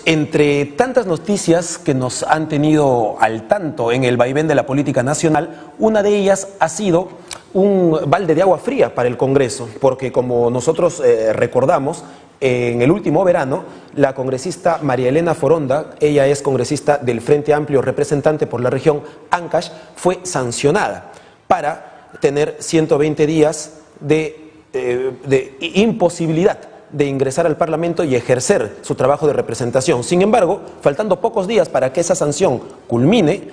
Entre tantas noticias que nos han tenido al tanto en el vaivén de la política nacional, una de ellas ha sido un balde de agua fría para el Congreso, porque como nosotros recordamos, en el último verano, la congresista María Elena Foronda, ella es congresista del Frente Amplio, representante por la región Ancash, fue sancionada para tener 120 días de imposibilidad de ingresar al Parlamento y ejercer su trabajo de representación. Sin embargo, faltando pocos días para que esa sanción culmine,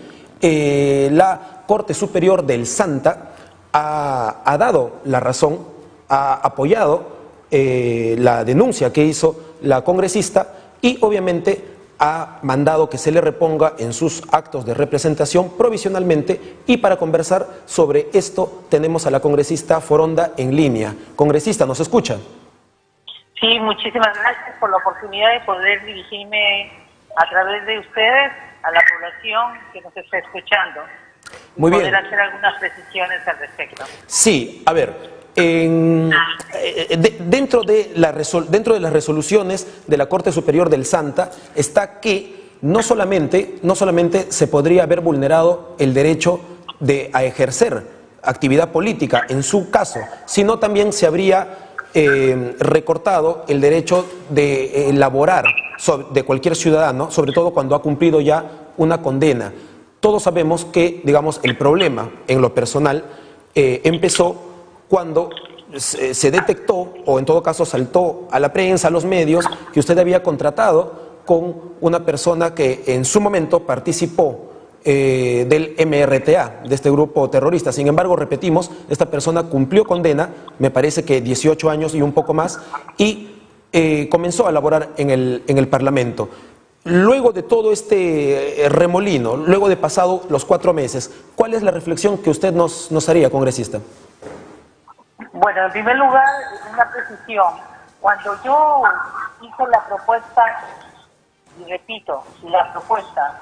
la Corte Superior del Santa ha dado la razón, ha apoyado la denuncia que hizo la congresista y obviamente ha mandado que se le reponga en sus actos de representación provisionalmente. Y para conversar sobre esto tenemos a la congresista Foronda en línea. Congresista, ¿nos escucha? Sí, muchísimas gracias por la oportunidad de poder dirigirme a través de ustedes a la población que nos está escuchando. Muy bien. Poder hacer algunas precisiones al respecto. Sí, a ver, dentro de las resoluciones de la Corte Superior del Santa está que no solamente se podría haber vulnerado el derecho a ejercer actividad política en su caso, sino también se habría recortado el derecho de elaborar de cualquier ciudadano, sobre todo cuando ha cumplido ya una condena. Todos sabemos que, digamos, el problema en lo personal empezó cuando se detectó, o en todo caso saltó a la prensa, a los medios, que usted había contratado con una persona que en su momento participó del MRTA, de este grupo terrorista. Sin embargo, repetimos, esta persona cumplió condena, me parece que 18 años y un poco más, y comenzó a laborar en el Parlamento. Luego de todo este remolino, luego de pasado los 4 meses, ¿cuál es la reflexión que usted nos haría, congresista? Bueno, en primer lugar, una precisión. Cuando yo hice la propuesta, y repito, la propuesta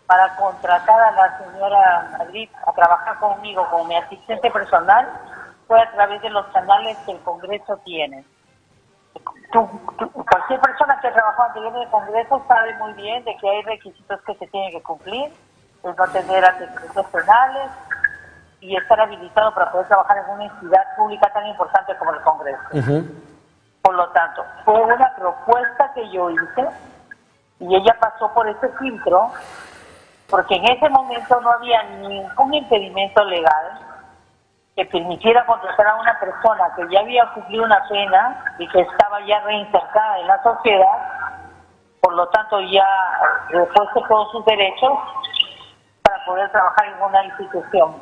para contratar a la señora Madrid a trabajar conmigo como mi asistente personal, fue a través de los canales que el Congreso tiene. Cualquier persona que ha trabajado anteriormente en el Congreso sabe muy bien de que hay requisitos que se tienen que cumplir, es no tener antecedentes penales y estar habilitado para poder trabajar en una entidad pública tan importante como el Congreso. Por lo tanto, fue una propuesta que yo hice y ella pasó por ese filtro porque en ese momento no había ningún impedimento legal que permitiera contratar a una persona que ya había cumplido una pena y que estaba ya reinsertada en la sociedad, por lo tanto ya repuesto todos sus derechos para poder trabajar en una institución.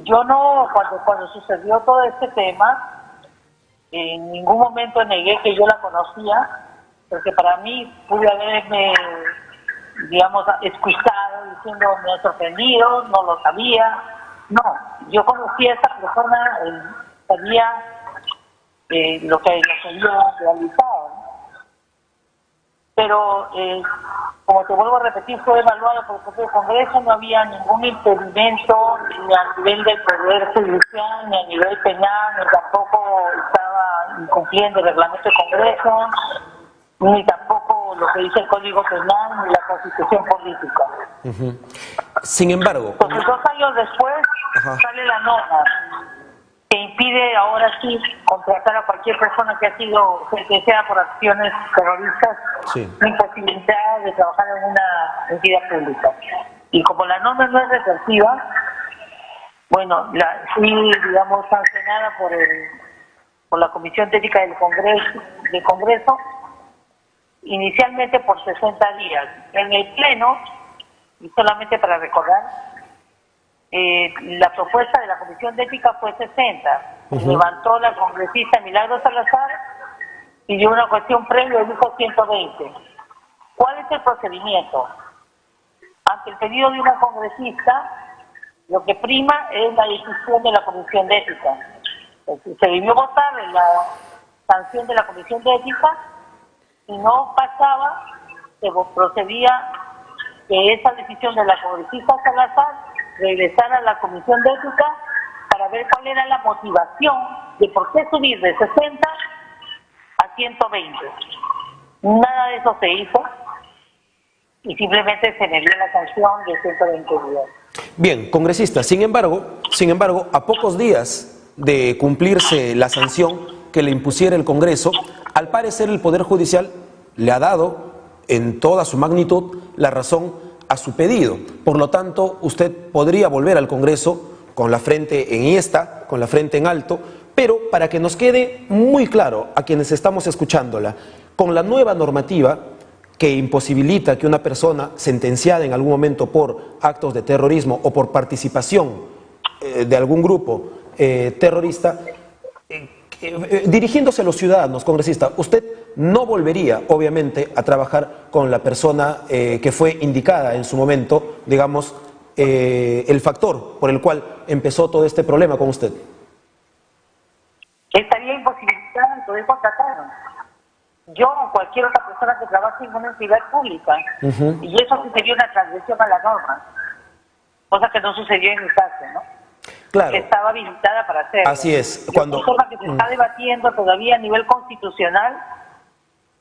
Yo no, cuando sucedió todo este tema, en ningún momento negué que yo la conocía, porque para mí pude haberme, digamos, excusado diciendo me ha sorprendido, no lo sabía. No, yo conocía a esta persona, sabía lo que había realizado. Pero, como te vuelvo a repetir, fue evaluado por el propio Congreso, no había ningún impedimento ni a nivel del Poder Judicial, ni a nivel penal, ni tampoco estaba incumpliendo el reglamento del Congreso, ni tampoco lo que dice el Código Penal, ni la Constitución Política. Sin embargo... Entonces, 2 años después, sale la norma que impide ahora sí contratar a cualquier persona que ha sido sentenciada por acciones terroristas, sin posibilidad de trabajar en una entidad pública. Y como la norma no es retroactiva, bueno, fui, digamos, sancionada por la Comisión de Ética del Congreso, inicialmente por 60 días. En el Pleno, y solamente para recordar, la propuesta de la Comisión de Ética fue 60. Levantó la congresista Milagros Salazar y dio una cuestión previa y dijo 120. ¿Cuál es el procedimiento? Ante el pedido de una congresista, lo que prima es la decisión de la Comisión de Ética. Se debió votar en la sanción de la Comisión de Ética. Si no pasaba, se procedía que esa decisión de la congresista Salazar regresara a la Comisión de Ética para ver cuál era la motivación de por qué subir de 60 a 120. Nada de eso se hizo y simplemente se me dio la sanción de 120 días. Bien, congresista, sin embargo, a pocos días de cumplirse la sanción que le impusiera el Congreso, al parecer el Poder Judicial le ha dado en toda su magnitud la razón a su pedido. Por lo tanto, usted podría volver al Congreso con la frente enhiesta, con la frente en alto, pero para que nos quede muy claro a quienes estamos escuchándola, con la nueva normativa que imposibilita que una persona sentenciada en algún momento por actos de terrorismo o por participación de algún grupo terrorista, dirigiéndose a los ciudadanos, congresista, usted no volvería, obviamente, a trabajar con la persona que fue indicada en su momento, digamos, el factor por el cual empezó todo este problema con usted. Estaría imposibilitada de poder contratar. Yo o cualquier otra persona que trabaje en una entidad pública. Y eso sí sería una transgresión a la norma. Cosa que no sucedió en mi caso, ¿no? Claro. Que estaba habilitada para hacerlo. Así es. Cuando... Es un tema que se está debatiendo todavía a nivel constitucional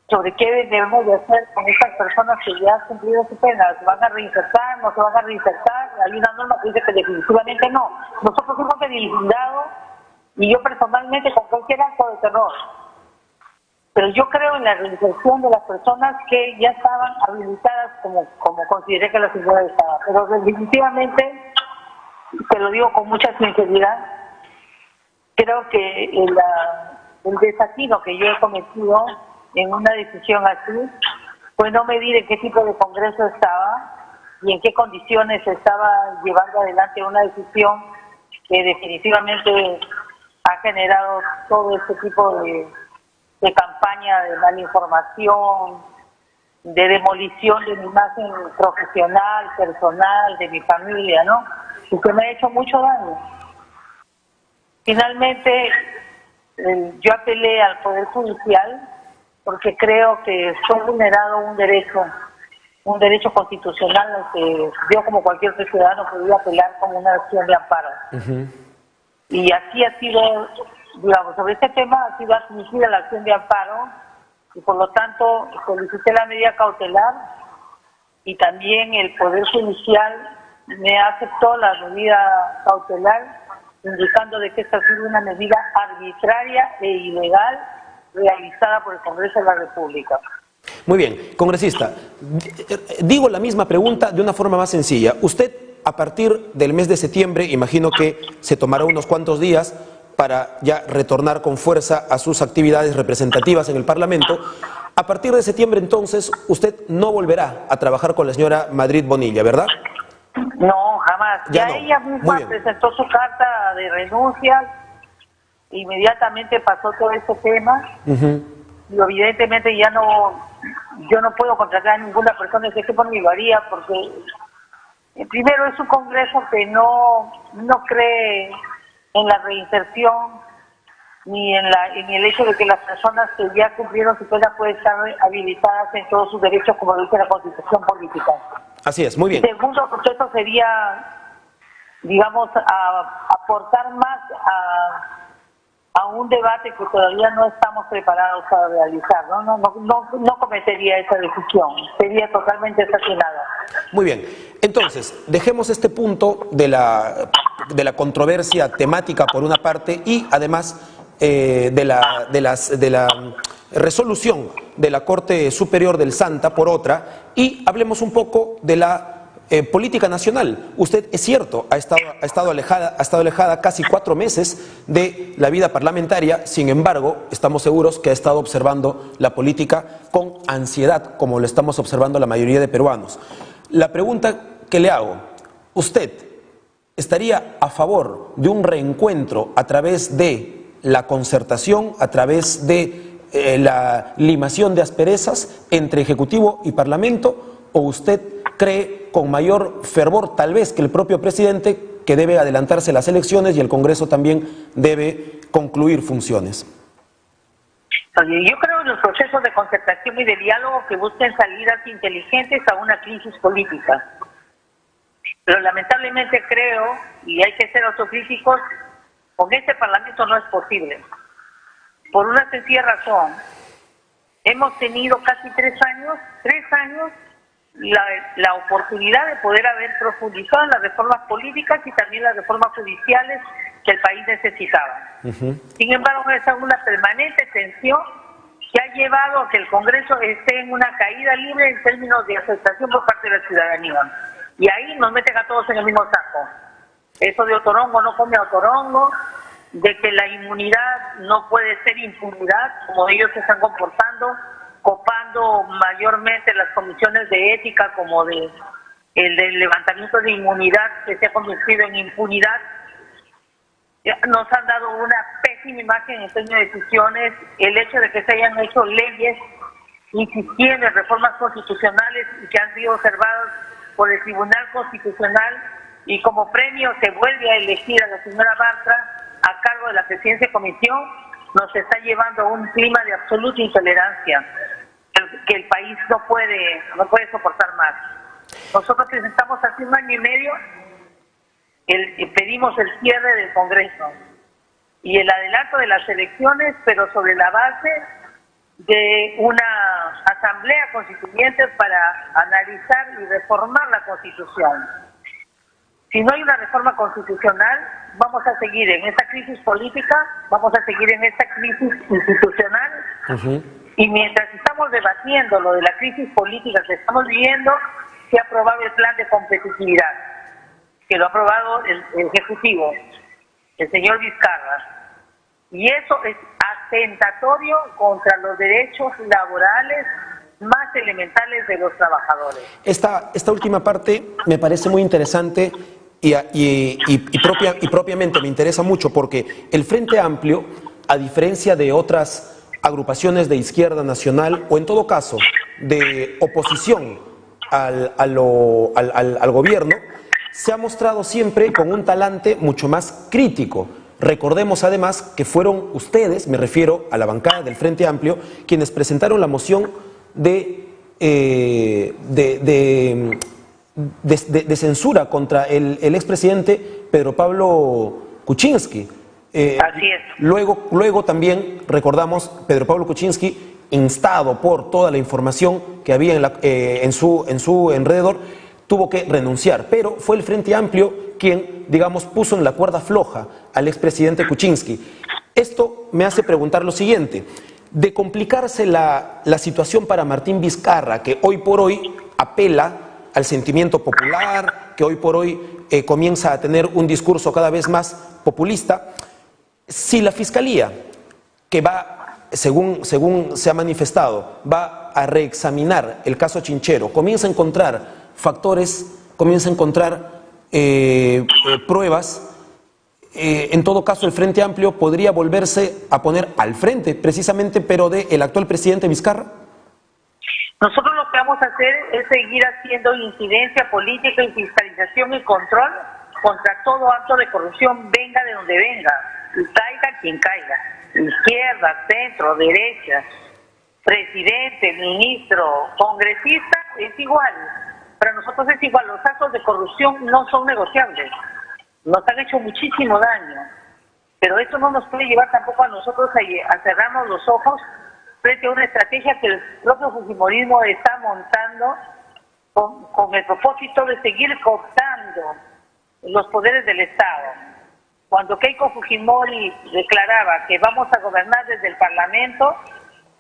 sobre qué debemos de hacer con estas personas que ya han cumplido su pena. ¿Se van a reinsertar? ¿No se van a reinsertar? Hay una norma que dice que definitivamente no. Nosotros hemos deslindado, y yo personalmente, con cualquier acto de terror. Pero yo creo en la reinserción de las personas que ya estaban habilitadas como consideré que la señora estaba. Pero definitivamente, te lo digo con mucha sinceridad, creo que el desatino que yo he cometido en una decisión así fue no medir en qué tipo de congreso estaba y en qué condiciones estaba llevando adelante una decisión que definitivamente ha generado todo este tipo de campaña de mala información, de demolición de mi imagen profesional, personal, de mi familia, ¿no? Y que me ha hecho mucho daño. Finalmente, yo apelé al Poder Judicial porque creo que fue vulnerado un derecho constitucional al que yo, como cualquier otro ciudadano, podía apelar como una acción de amparo. Y así ha sido, digamos, sobre este tema ha sido admitida la acción de amparo y por lo tanto solicité la medida cautelar y también el Poder Judicial me aceptó la medida cautelar indicando de que esta ha sido una medida arbitraria e ilegal realizada por el Congreso de la República. Muy bien, congresista, digo la misma pregunta de una forma más sencilla. Usted, a partir del mes de septiembre, imagino que se tomará unos cuantos días para ya retornar con fuerza a sus actividades representativas en el Parlamento. A partir de septiembre, entonces, usted no volverá a trabajar con la señora Madrid Bonilla, ¿verdad? No, jamás. Ya no. Ella misma presentó su carta de renuncia, inmediatamente pasó todo este tema, y evidentemente ya yo no puedo contratar a ninguna persona de ese tipo ni lo haría, porque primero es un congreso que no cree en la reinserción ni en el hecho de que las personas que ya cumplieron su pena pueden estar habilitadas en todos sus derechos, como dice la Constitución política. Así es, muy bien. Segundo proceso sería, digamos, aportar más a un debate que todavía no estamos preparados para realizar, ¿no? No cometería esa decisión, sería totalmente asesinada. Muy bien, entonces, dejemos este punto de la controversia temática por una parte y además de la resolución de la Corte Superior del Santa por otra, y hablemos un poco de la política nacional. Usted, es cierto, ha estado alejada casi 4 meses de la vida parlamentaria. Sin embargo, estamos seguros que ha estado observando la política con ansiedad, como lo estamos observando la mayoría de peruanos. La pregunta que le hago, ¿usted estaría a favor de un reencuentro a través de la concertación, a través de la limación de asperezas entre Ejecutivo y Parlamento, o usted cree con mayor fervor tal vez que el propio presidente que debe adelantarse las elecciones y el Congreso también debe concluir funciones? Yo creo en los procesos de concertación y de diálogo que busquen salidas inteligentes a una crisis política. Pero lamentablemente creo, y hay que ser autocríticos, con este Parlamento no es posible. Por una sencilla razón. hemos tenido casi 3 años, la oportunidad de poder haber profundizado en las reformas políticas y también las reformas judiciales que el país necesitaba. Sin embargo, esa es una permanente tensión que ha llevado a que el Congreso esté en una caída libre en términos de aceptación por parte de la ciudadanía. Y ahí nos meten a todos en el mismo saco. Eso de Otorongo no come a Otorongo, de que la inmunidad no puede ser impunidad, como ellos se están comportando, copando mayormente las comisiones de ética, como el del levantamiento de inmunidad que se ha convertido en impunidad. Nos han dado una pésima imagen en términos de decisiones, el hecho de que se hayan hecho leyes insistiendo en reformas constitucionales y que han sido observadas por el Tribunal Constitucional, y como premio se vuelve a elegir a la señora Bartra a cargo de la presidencia de comisión, nos está llevando a un clima de absoluta intolerancia que el país no puede soportar más. Nosotros presentamos hace 1 año y medio pedimos el cierre del Congreso y el adelanto de las elecciones, pero sobre la base de una asamblea constituyente para analizar y reformar la Constitución. Si no hay una reforma constitucional, vamos a seguir en esta crisis política, vamos a seguir en esta crisis institucional, y mientras estamos debatiendo lo de la crisis política que estamos viviendo, se ha aprobado el plan de competitividad, que lo ha aprobado el Ejecutivo, el señor Vizcarra, y eso es atentatorio contra los derechos laborales más elementales de los trabajadores. Esta última parte me parece muy interesante y propiamente me interesa mucho, porque el Frente Amplio, a diferencia de otras agrupaciones de izquierda nacional, o en todo caso de oposición al gobierno, se ha mostrado siempre con un talante mucho más crítico. Recordemos además que fueron ustedes, me refiero a la bancada del Frente Amplio, quienes presentaron la moción de censura contra el expresidente Pedro Pablo Kuczynski. Así es. Luego también recordamos Pedro Pablo Kuczynski, instado por toda la información que había en su alrededor, tuvo que renunciar, pero fue el Frente Amplio quien, digamos, puso en la cuerda floja al expresidente Kuczynski. Esto me hace preguntar lo siguiente: de complicarse la situación para Martín Vizcarra, que hoy por hoy apela al sentimiento popular, que hoy por hoy comienza a tener un discurso cada vez más populista, si la Fiscalía, que va, según se ha manifestado, va a reexaminar el caso Chinchero, comienza a encontrar factores, comienza a encontrar pruebas, en todo caso el Frente Amplio podría volverse a poner al frente, precisamente, pero del actual presidente Vizcarra. Nosotros lo que vamos a hacer es seguir haciendo incidencia política y fiscalización y control contra todo acto de corrupción, venga de donde venga, y caiga quien caiga, izquierda, centro, derecha, presidente, ministro, congresista, es igual. Para nosotros es igual, los actos de corrupción no son negociables, nos han hecho muchísimo daño, pero esto no nos puede llevar tampoco a nosotros a cerrarnos los ojos frente a una estrategia que el propio fujimorismo está montando con el propósito de seguir cooptando los poderes del Estado. Cuando Keiko Fujimori declaraba que vamos a gobernar desde el Parlamento,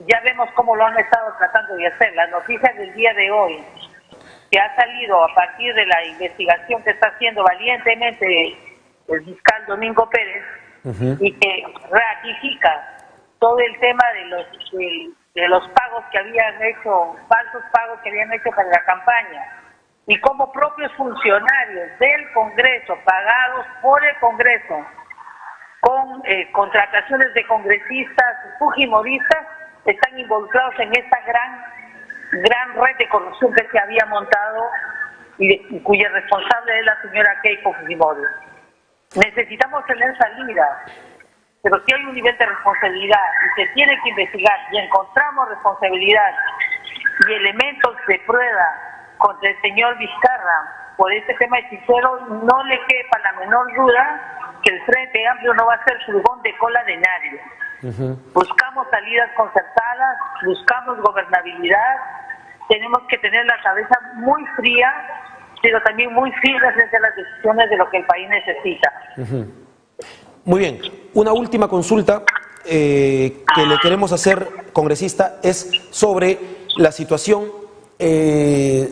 ya vemos cómo lo han estado tratando de hacer. Las noticias del día de hoy, que ha salido a partir de la investigación que está haciendo valientemente el fiscal Domingo Pérez, y que ratifica todo el tema de los pagos que habían hecho, falsos pagos que habían hecho para la campaña, y como propios funcionarios del Congreso, pagados por el Congreso, con contrataciones de congresistas fujimoristas, están involucrados en esta gran red de corrupción que se había montado y cuya responsable es la señora Keiko Fujimori. Necesitamos tener salida, pero si hay un nivel de responsabilidad y se tiene que investigar y encontramos responsabilidad y elementos de prueba contra el señor Vizcarra por este tema de Chinchero, no le quepa la menor duda que el Frente Amplio no va a ser furgón de cola de nadie. Buscamos salidas concertadas, buscamos gobernabilidad, tenemos que tener la cabeza muy fría, pero también muy firme frente a las decisiones de lo que el país necesita. Muy bien, una última consulta que le queremos hacer, congresista, es sobre la situación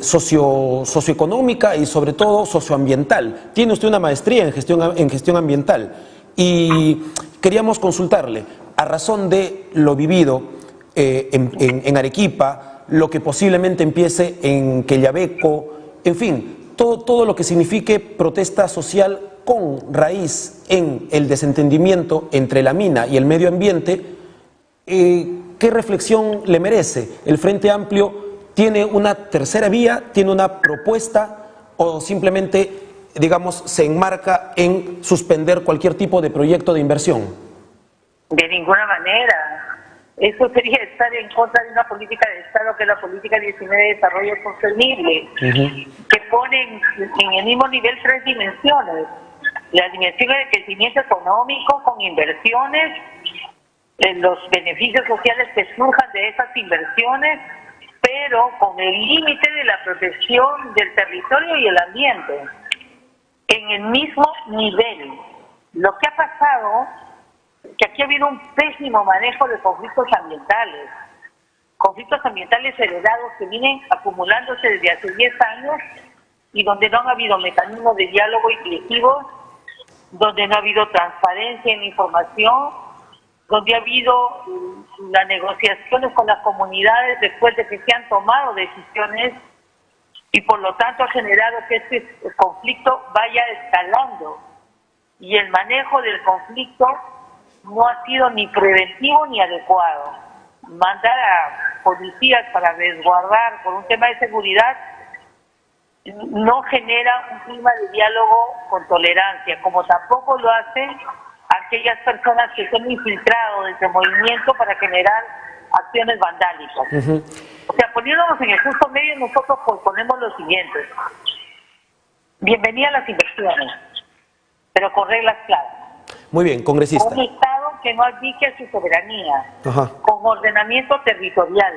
socioeconómica y sobre todo socioambiental. Tiene usted una maestría en gestión ambiental y queríamos consultarle, a razón de lo vivido en Arequipa, lo que posiblemente empiece en Quellaveco, en fin, todo lo que signifique protesta social con raíz en el desentendimiento entre la mina y el medio ambiente, ¿qué reflexión le merece? ¿El Frente Amplio tiene una tercera vía, tiene una propuesta o simplemente, digamos, se enmarca en suspender cualquier tipo de proyecto de inversión? De ninguna manera. Eso sería estar en contra de una política de Estado que es la política 19 de desarrollo sostenible, que pone en el mismo nivel 3 dimensiones. La dimensión de crecimiento económico con inversiones, los beneficios sociales que surjan de esas inversiones, pero con el límite de la protección del territorio y el ambiente, en el mismo nivel. Lo que ha pasado es que aquí ha habido un pésimo manejo de conflictos ambientales heredados que vienen acumulándose desde hace 10 años y donde no han habido mecanismos de diálogo inclusivos, donde no ha habido transparencia en la información, donde ha habido las negociaciones con las comunidades después de que se han tomado decisiones y por lo tanto ha generado que este conflicto vaya escalando y el manejo del conflicto no ha sido ni preventivo ni adecuado. Mandar a policías para resguardar por un tema de seguridad no genera un clima de diálogo con tolerancia, como tampoco lo hacen aquellas personas que se han infiltrado de ese movimiento para generar acciones vandálicas. O sea, poniéndonos en el justo medio, nosotros proponemos lo siguiente: bienvenida a las inversiones, pero con reglas claras. Muy bien, congresista. Un Estado que no abdique a su soberanía, con ordenamiento territorial.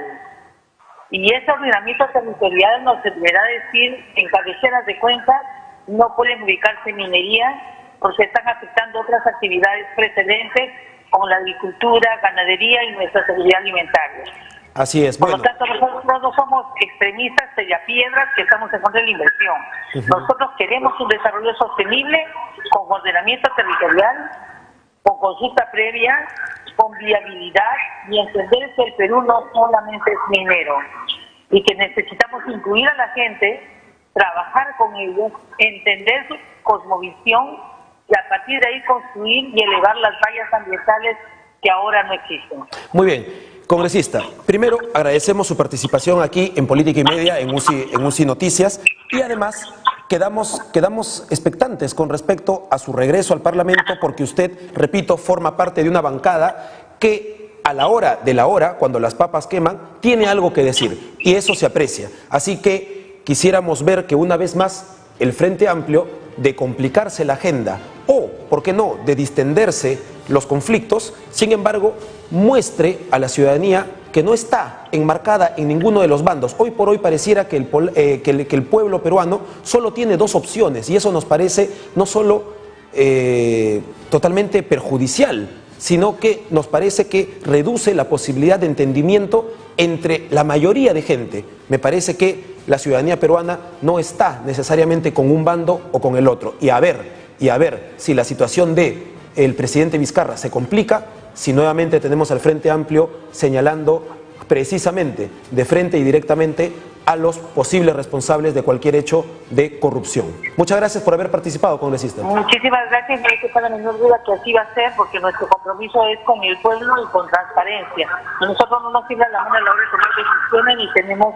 Y ese ordenamiento territorial nos deberá decir que en cabeceras de cuentas no pueden ubicarse minería porque están afectando otras actividades precedentes como la agricultura, ganadería y nuestra seguridad alimentaria. Así es. Por lo tanto, nosotros no somos extremistas piedras que estamos en contra de la inversión. Nosotros queremos un desarrollo sostenible con ordenamiento territorial, con consulta previa, con viabilidad y entender que el Perú no solamente es minero y que necesitamos incluir a la gente, trabajar con ellos, entender su cosmovisión y a partir de ahí construir y elevar las vallas ambientales que ahora no existen. Muy bien. Congresista, primero agradecemos su participación aquí en Política y Media, en UCI Noticias, y además quedamos expectantes con respecto a su regreso al Parlamento, porque usted, repito, forma parte de una bancada que a la hora de la hora, cuando las papas queman, tiene algo que decir, y eso se aprecia. Así que quisiéramos ver que una vez más el Frente Amplio, de complicarse la agenda o, ¿por qué no?, de distenderse los conflictos, sin embargo, muestre a la ciudadanía que no está enmarcada en ninguno de los bandos. Hoy por hoy pareciera que el pueblo peruano solo tiene dos opciones y eso nos parece no solo totalmente perjudicial, sino que nos parece que reduce la posibilidad de entendimiento entre la mayoría de gente. Me parece que la ciudadanía peruana no está necesariamente con un bando o con el otro. Y a ver si la situación del presidente Vizcarra se complica, si nuevamente tenemos al Frente Amplio señalando precisamente de frente y directamente a los posibles responsables de cualquier hecho de corrupción. Muchas gracias por haber participado, congresista. Muchísimas gracias, no hay que estar la menor duda que así va a ser, porque nuestro compromiso es con el pueblo y con transparencia. A nosotros no nos sirve la mano a la hora de tomar decisiones ni tenemos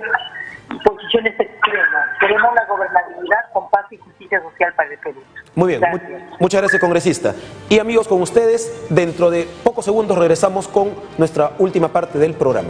posiciones extremas. Queremos la gobernabilidad con paz y justicia social para el Perú. Muy bien, muchas gracias, congresista. Y amigos, con ustedes, dentro de pocos segundos regresamos con nuestra última parte del programa.